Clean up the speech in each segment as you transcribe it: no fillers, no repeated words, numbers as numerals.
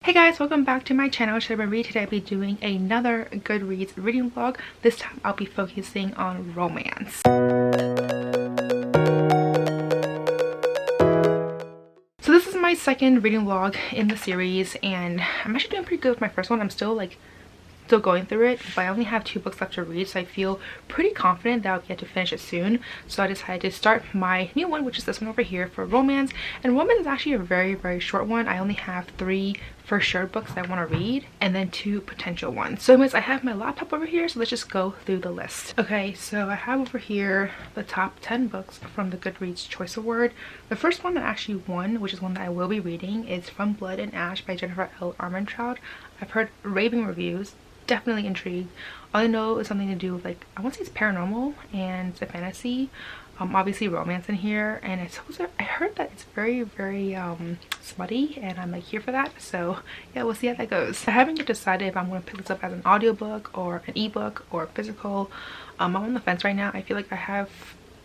Hey guys, welcome back to my channel. Should I read? Today I'll be doing another Goodreads reading vlog. This time I'll be focusing on romance. So this is my second reading vlog in the series and I'm actually doing pretty good with my first one. I'm still going through it, but I only have 2 books left to read, so I feel pretty confident that I'll get to finish it soon. So I decided to start my new one, which is this one over here for romance. And romance is actually a very short one. I only have 3 for sure books that I want to read and then 2 potential ones. So anyways, I have my laptop over here, so let's just go through the list. Okay, so I have over here the top 10 books from the Goodreads Choice Award. The first one that actually won, which is one that I will be reading, is From Blood and Ash by Jennifer L. Armentrout. I've heard raving reviews. Definitely intrigued. All I know is something to do with, like, I want to say it's paranormal and it's a fantasy. Obviously romance in here, and I heard that it's very smutty, and I'm like here for that. So yeah, we'll see how that goes. I haven't yet decided if I'm going to pick this up as an audiobook or an ebook or physical. I'm on the fence right now. I feel like I have,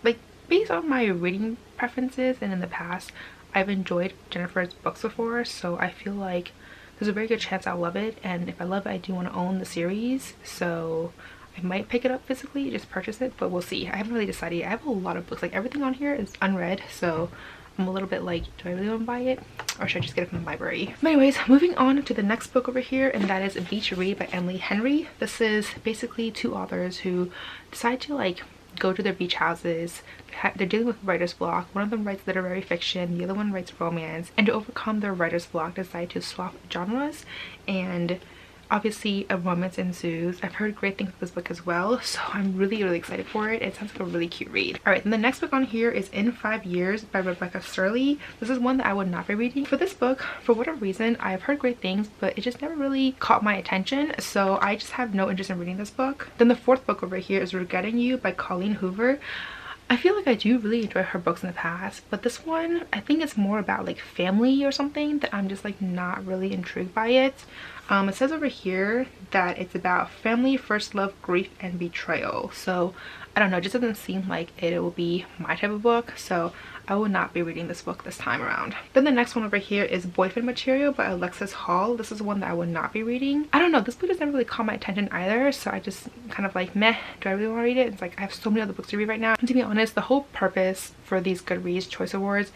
like, based on my reading preferences and in the past, I've enjoyed Jennifer's books before, so I feel like there's a very good chance I'll love it, and if I love it, I do want to own the series, so I might pick it up physically, just purchase it, but we'll see. I haven't really decided yet. I have a lot of books, like everything on here is unread, so I'm a little bit like, do I really want to buy it, or should I just get it from the library? But anyways, moving on to the next book over here, and that is Beach Read by Emily Henry. This is basically 2 authors who decide to like go to their beach houses. They're dealing with writer's block. One of them writes literary fiction, the other one writes romance, and to overcome their writer's block decide to swap genres, and obviously a romance ensues. I've heard great things of this book as well, so I'm really excited for it. It sounds like a really cute read. Alright, and the next book on here is In 5 Years by Rebecca Surley. This is one that I would not be reading. For this book, for whatever reason, I've heard great things, but it just never really caught my attention, so I just have no interest in reading this book. Then the 4th book over here is Regretting You by Colleen Hoover. I feel like I do really enjoy her books in the past, but this one, I think it's more about like family or something that I'm just like not really intrigued by it. It says over here that it's about family, first love, grief, and betrayal. So I don't know, it just doesn't seem like it will be my type of book, so I will not be reading this book this time around. Then the next one over here is Boyfriend Material by Alexis Hall. This is one that I will not be reading. I don't know, this book doesn't really caught my attention either, so I just kind of like, meh, do I really want to read it? It's like I have so many other books to read right now. And to be honest, the whole purpose for these Goodreads Choice Awards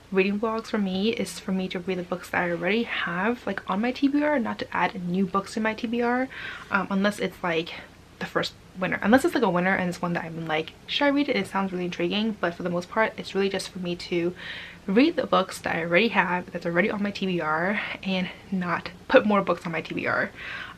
reading vlogs for me is for me to read the books that I already have like on my TBR, not to add new books to my TBR, unless it's like the first winner, unless it's like a winner and it's one that I've been like, should I read it? It sounds really intriguing, but for the most part it's really just for me to read the books that I already have, that's already on my TBR, and not put more books on my TBR.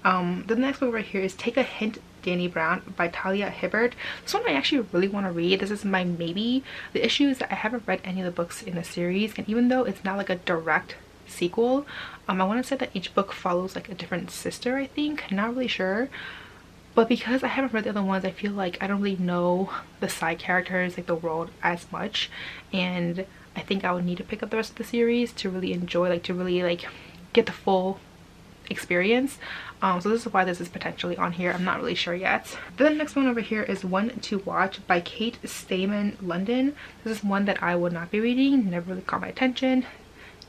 The next book right here is Take a Hint, Danny Brown by Talia Hibbert. This one I actually really want to read. This is my maybe. The issue is that I haven't read any of the books in the series, and even though it's not like a direct sequel, I want to say that each book follows like a different sister, I think. I'm not really sure. But because I haven't read the other ones, I feel like I don't really know the side characters, like the world, as much, and I think I would need to pick up the rest of the series to really enjoy, like to really like get the full experience. So this is why this is potentially on here. I'm not really sure yet. Then the next one over here is One to Watch by Kate Stayman London. This is one that I would not be reading, never really caught my attention,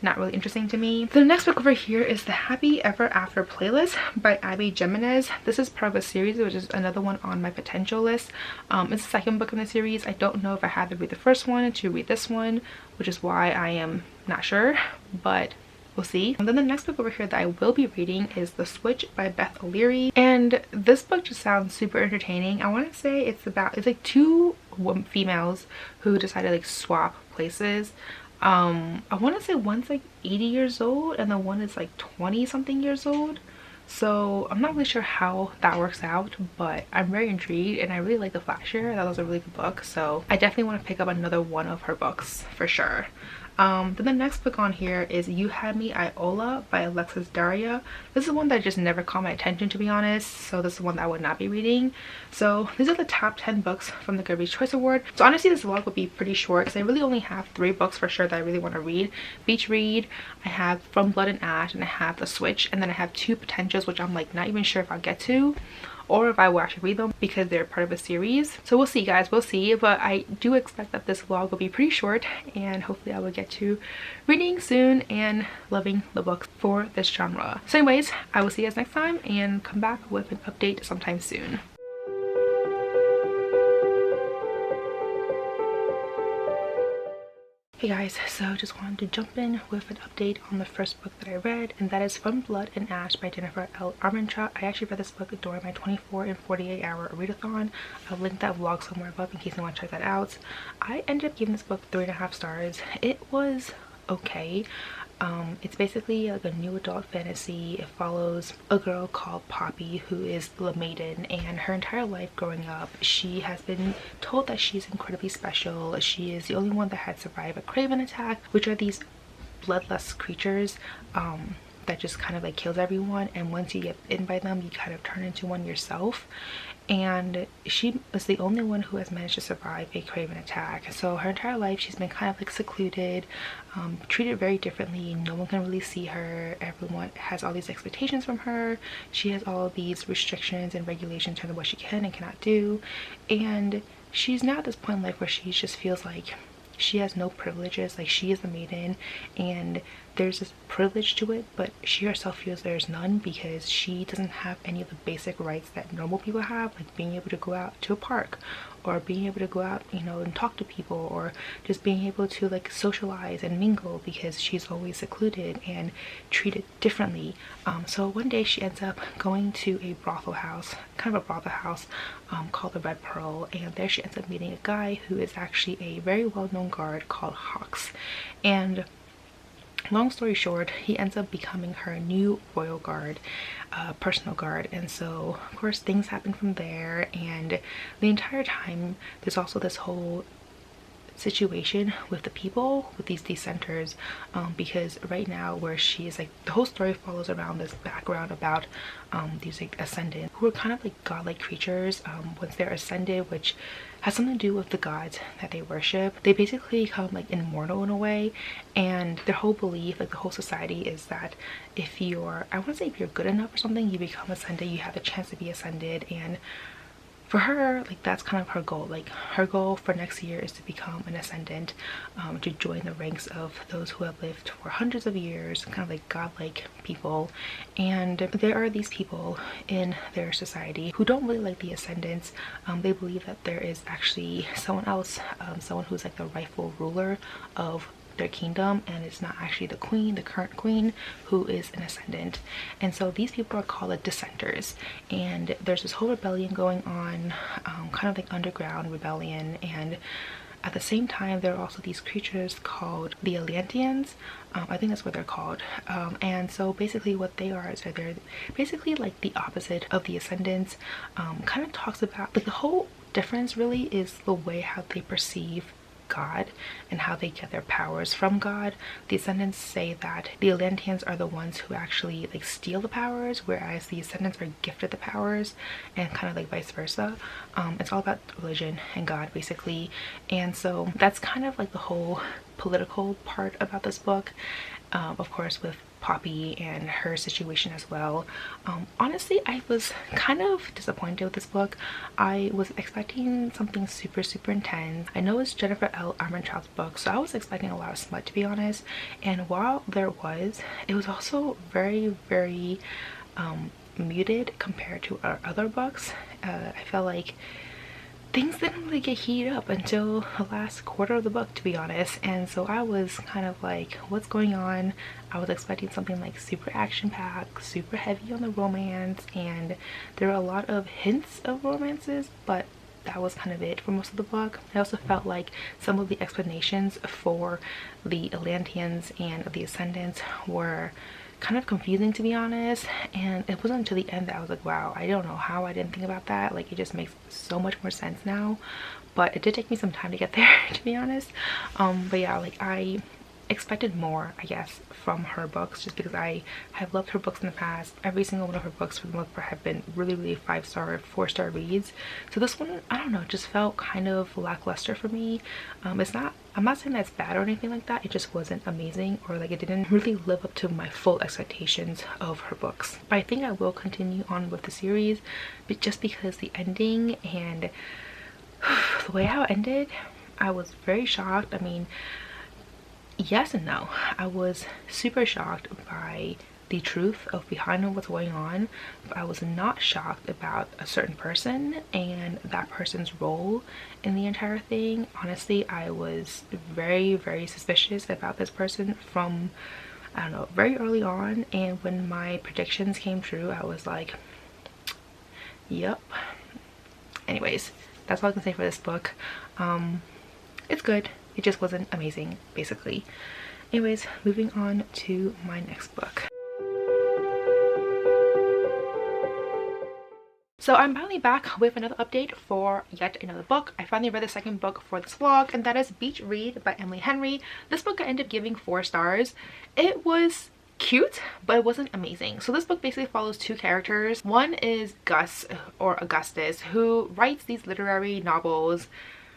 not really interesting to me. The next book over here is The Happy Ever After Playlist by Abby Jimenez. This is part of a series, which is another one on my potential list. It's the 2nd book in the series. I don't know if I had to read the first one to read this one, which is why I am not sure, but we'll see. And then the next book over here that I will be reading is The Switch by Beth O'Leary, and this book just sounds super entertaining. I want to say it's like 2 females who decided to like swap places. I want to say one's like 80 years old and the one is like 20 something years old, so I'm not really sure how that works out, but I'm very intrigued and I really like the Flasher. That was a really good book, so I definitely want to pick up another one of her books for sure. Then the next book on here is You Had Me Iola by Alexis Daria. This is one that just never caught my attention, to be honest, so this is one that I would not be reading. So these are the top 10 books from the Goodreads Choice Award. So honestly this vlog will be pretty short because I really only have 3 books for sure that I really want to read. Beach Read, I have From Blood and Ash, and I have The Switch, and then I have 2 potentials which I'm like not even sure if I'll get to, or if I will actually read them because they're part of a series. So we'll see guys, we'll see, but I do expect that this vlog will be pretty short and hopefully I will get get to reading soon and loving the books for this genre. So anyways, I will see you guys next time and come back with an update sometime soon. Hey guys, so just wanted to jump in with an update on the first book that I read, and that is From Blood and Ash by Jennifer L. Armentrout. I actually read this book during my 24 and 48 hour readathon. I'll link that vlog somewhere above in case you want to check that out. I ended up giving this book 3.5 stars. It was okay. It's basically like a new adult fantasy. It follows a girl called Poppy who is the maiden, and her entire life growing up she has been told that she's incredibly special. She is the only one that had survived a Craven attack, which are these bloodless creatures that just kind of like kills everyone, and once you get bitten by them you kind of turn into one yourself. And she is the only one who has managed to survive a Craven attack. So her entire life she's been kind of like secluded, treated very differently. No one can really see her. Everyone has all these expectations from her. She has all of these restrictions and regulations in terms of what she can and cannot do, and she's now at this point in life where she just feels like she has no privileges. Like, she is the maiden and there's this privilege to it, but she herself feels there's none because she doesn't have any of the basic rights that normal people have, like being able to go out to a park, or being able to go out, you know, and talk to people, or just being able to like socialize and mingle, because she's always secluded and treated differently. So one day she ends up going to a brothel house, kind of a brothel house called the Red Pearl, and there she ends up meeting a guy who is actually a very well-known guard called Hawks. And long story short, he ends up becoming her new royal guard, personal guard. And so of course things happen from there, and the entire time there's also this whole situation with the people, with these dissenters, because right now where she is, like, the whole story follows around this background about these like ascendants who are kind of like godlike creatures. Once they're ascended, which has something to do with the gods that they worship, they basically become like immortal in a way. And their whole belief, like the whole society, is that if you're, I want to say, if you're good enough or something, you become ascended, you have the chance to be ascended. And for her, like, that's kind of her goal. Like, her goal for next year is to become an ascendant, to join the ranks of those who have lived for hundreds of years, kind of like godlike people. And there are these people in their society who don't really like the ascendants. They believe that there is actually someone else, someone who's like the rightful ruler of their kingdom, and it's not actually the queen, the current queen, who is an ascendant. And so these people are called the dissenters, and there's this whole rebellion going on, kind of like underground rebellion. And at the same time there are also these creatures called the Atlanteans. I think that's what they're called. And so basically what they are is they're basically like the opposite of the ascendants. Kind of talks about, like, the whole difference really is the way how they perceive God and how they get their powers from God. The ascendants say that the Atlanteans are the ones who actually like steal the powers, whereas the ascendants are gifted the powers, and kind of like vice versa. It's all about religion and God basically. And so that's kind of like the whole political part about this book, of course, with Poppy and her situation as well. Honestly, I was kind of disappointed with this book. I was expecting something super intense. I know it's Jennifer L. Armentrout's book, so I was expecting a lot of smut, to be honest. And while there was, it was also very muted compared to our other books. I felt like things didn't really get heated up until the last quarter of the book, to be honest. And so I was kind of like, what's going on? I was expecting something like super action-packed, super heavy on the romance, and there were a lot of hints of romances, but that was kind of it for most of the book. I also felt like some of the explanations for the Atlanteans and the Ascendants were kind of confusing, to be honest. And it wasn't until the end that I was like, wow, I don't know how I didn't think about that. Like, it just makes so much more sense now, but it did take me some time to get there, to be honest. But yeah, like, I expected more, I guess, from her books, just because I have loved her books in the past. Every single one of her books for the most part have been really 5-star, 4-star reads. So this one, I don't know, just felt kind of lackluster for me. I'm not saying that's bad or anything like that, it just wasn't amazing, or like it didn't really live up to my full expectations of her books. But I think I will continue on with the series, but just because the ending and the way how it ended, I was very shocked. I mean, yes and no. I was super shocked by the truth of behind what's going on, but I was not shocked about a certain person and that person's role in the entire thing. Honestly, I was very, very suspicious about this person from, I don't know, very early on, and when my predictions came true, I was like, yep. Anyways, that's all I can say for this book. It's good, it just wasn't amazing, basically. Anyways, moving on to my next book. So I'm finally back with another update for yet another book. I finally read the second book for this vlog, and that is Beach Read by Emily Henry. This book I ended up giving 4 stars. It was cute, but it wasn't amazing. So this book basically follows 2 characters. One is Gus, or Augustus, who writes these literary novels.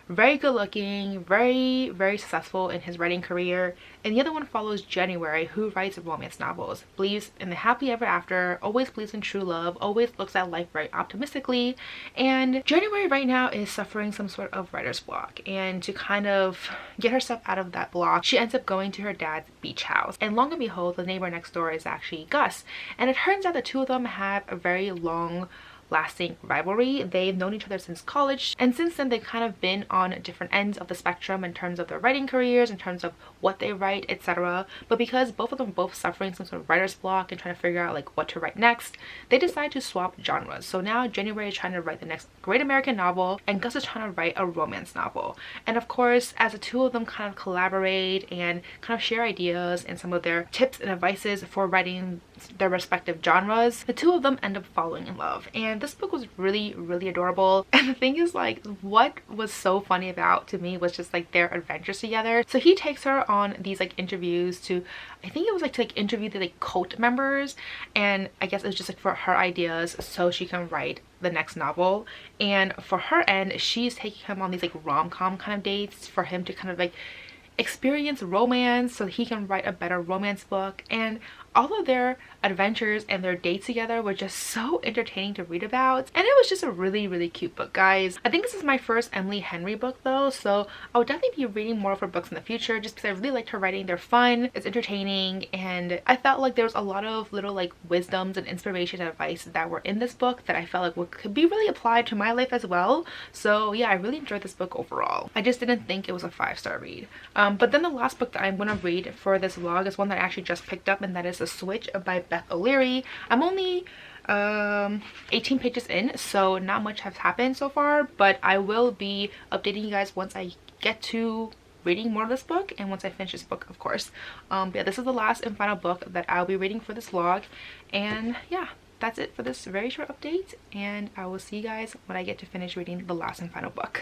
Very good looking, very, very successful in his writing career. And the other one follows January, who writes romance novels, believes in the happy ever after, always believes in true love, always looks at life very optimistically. And January right now is suffering some sort of writer's block, and to kind of get herself out of that block, she ends up going to her dad's beach house. And long and behold, the neighbor next door is actually Gus. And it turns out the 2 of them have a very long lasting rivalry. They've known each other since college, and since then they've kind of been on different ends of the spectrum in terms of their writing careers, in terms of what they write, etc. But because both of them are both suffering some sort of writer's block and trying to figure out like what to write next, they decide to swap genres. So now January is trying to write the next great American novel, and Gus is trying to write a romance novel. And of course, as the 2 of them kind of collaborate and kind of share ideas and some of their tips and advices for writing their respective genres, the 2 of them end up falling in love. And this book was really, really adorable. And the thing is, like, what was so funny about to me was just like their adventures together. So he takes her on these like interviews to, I think it was like to like interview the like cult members, and I guess it's just like for her ideas so she can write the next novel. And for her end, she's taking him on these like rom-com kind of dates for him to kind of like experience romance so he can write a better romance book. And all of their adventures and their dates together were just so entertaining to read about, and it was just a really, really cute book, guys. I think this is my first Emily Henry book though, so I would definitely be reading more of her books in the future just because I really liked her writing. They're fun, it's entertaining, and I felt like there was a lot of little like wisdoms and inspiration and advice that were in this book that I felt like could be really applied to my life as well. So yeah, I really enjoyed this book overall. I just didn't think it was a 5-star read. But then the last book that I'm gonna read for this vlog is one that I actually just picked up, and that is The Switch by Beth O'Leary. I'm only 18 pages in, so not much has happened so far, but I will be updating you guys once I get to reading more of this book and once I finish this book, of course. But yeah, this is the last and final book that I'll be reading for this vlog, and yeah, that's it for this very short update, and I will see you guys when I get to finish reading the last and final book.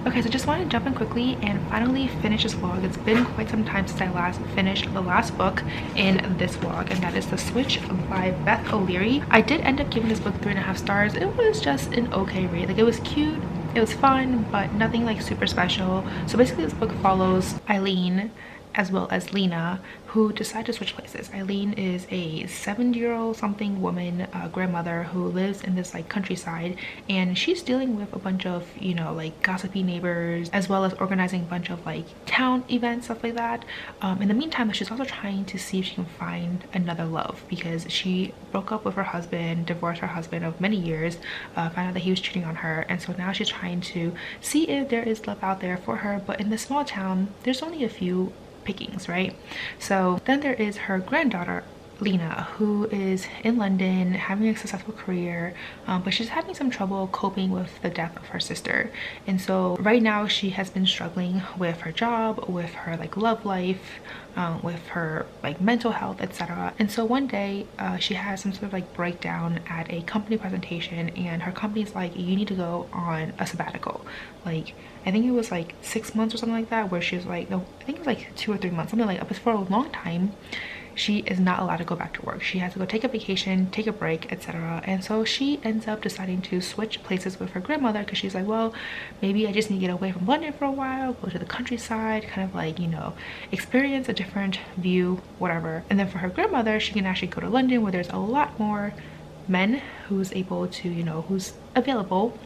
Okay, so just wanted to jump in quickly and finally finish this vlog. It's been quite some time since I last finished the last book in this vlog, and that is The Switch by Beth O'Leary. I did end up giving this book 3.5 stars. It was just an okay read. Like, it was cute, it was fun, but nothing like super special. So basically this book follows Eileen as well as Lena, who decide to switch places. Eileen is a 70-year-old something woman, grandmother, who lives in this like countryside, and she's dealing with a bunch of, you know, like gossipy neighbors, as well as organizing a bunch of like town events, stuff like that. In the meantime, she's also trying to see if she can find another love, because she broke up with her husband, divorced her husband of many years, found out that he was cheating on her, and so now she's trying to see if there is love out there for her. But in this small town, there's only a few pickings, right? So then there is her granddaughter Lena, who is in London having a successful career, but she's having some trouble coping with the death of her sister. And so right now she has been struggling with her job, with her like love life, with her like mental health, etc. And so one day she has some sort of like breakdown at a company presentation, and her company's like, you need to go on a sabbatical. Like, I think it was like 6 months or something like that, where she was like, no, I think it was like 2 or 3 months, something like that. But for a long time she is not allowed to go back to work. She has to go take a vacation, take a break, etc. And so she ends up deciding to switch places with her grandmother, because she's like, well, maybe I just need to get away from London for a while, go to the countryside, kind of like, you know, experience a different view, whatever. And then for her grandmother, she can actually go to London, where there's a lot more men who's able to, you know, who's available.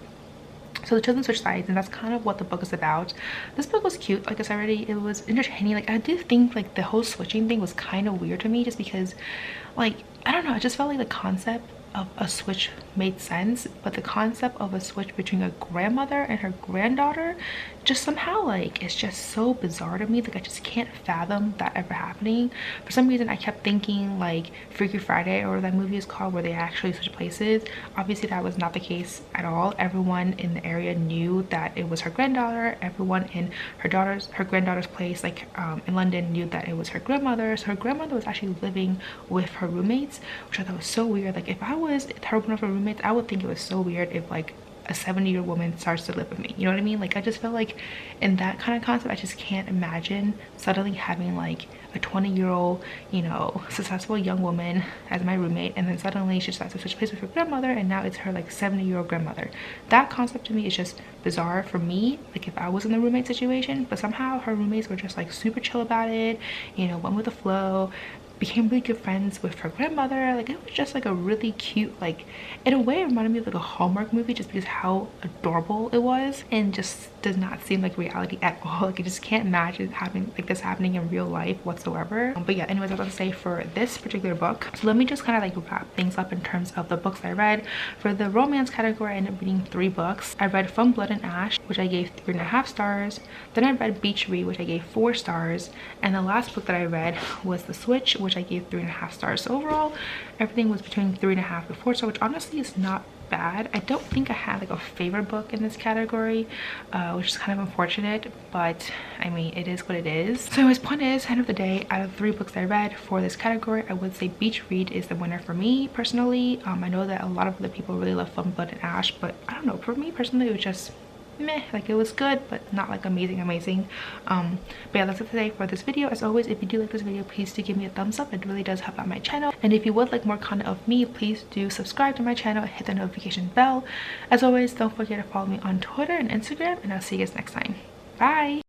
So the children switch sides, and that's kind of what the book is about. This book was cute, like I said already. It was entertaining. Like I do think like the whole switching thing was kind of weird to me, just because like I don't know, I just felt like the concept of a switch made sense, but the concept of a switch between a grandmother and her granddaughter just somehow like it's just so bizarre to me. Like I just can't fathom that ever happening. For some reason I kept thinking like Freaky Friday, or that movie is called, where they actually switch places. Obviously that was not the case at all. Everyone in the area knew that it was her granddaughter. Everyone in her granddaughter's place, like in London, knew that it was her grandmother. So her grandmother was actually living with her roommates, which I thought was so weird. Like if I was her one of her roommates, I would think it was so weird if like a 70-year-old woman starts to live with me, you know what I mean? Like I just feel like in that kind of concept, I just can't imagine suddenly having like a 20-year-old, you know, successful young woman as my roommate, and then suddenly she starts to switch place with her grandmother, and now it's her like 70-year-old grandmother. That concept to me is just bizarre for me, like if I was in the roommate situation. But somehow her roommates were just like super chill about it, you know, went with the flow, became really good friends with her grandmother. Like it was just like a really cute, like in a way it reminded me of like a Hallmark movie, just because how adorable it was, and just does not seem like reality at all. Like I just can't imagine having like this happening in real life whatsoever. But yeah, anyways, I was about to say for this particular book, so let me just kind of like wrap things up in terms of the books I read. For the romance category, I ended up reading 3 books. I read From Blood and Ash, which I gave 3.5 stars. Then I read Beach Read, which I gave 4 stars. And the last book that I read was The Switch, which I gave 3.5 stars. So overall, everything was between 3.5 to 4 stars, which honestly is not bad. I don't think I had like a favorite book in this category, which is kind of unfortunate, but I mean it is what it is. So anyways, point is, end of the day, out of 3 books I read for this category, I would say Beach Read is the winner for me personally. I know that a lot of other people really love From Blood and Ash, but I don't know, for me personally it was just meh. Like it was good, but not like amazing. But yeah, that's it today for this video. As always, if you do like this video, please do give me a thumbs up. It really does help out my channel. And if you would like more content of me, please do subscribe to my channel and hit the notification bell. As always, don't forget to follow me on Twitter and Instagram, and I'll see you guys next time. Bye.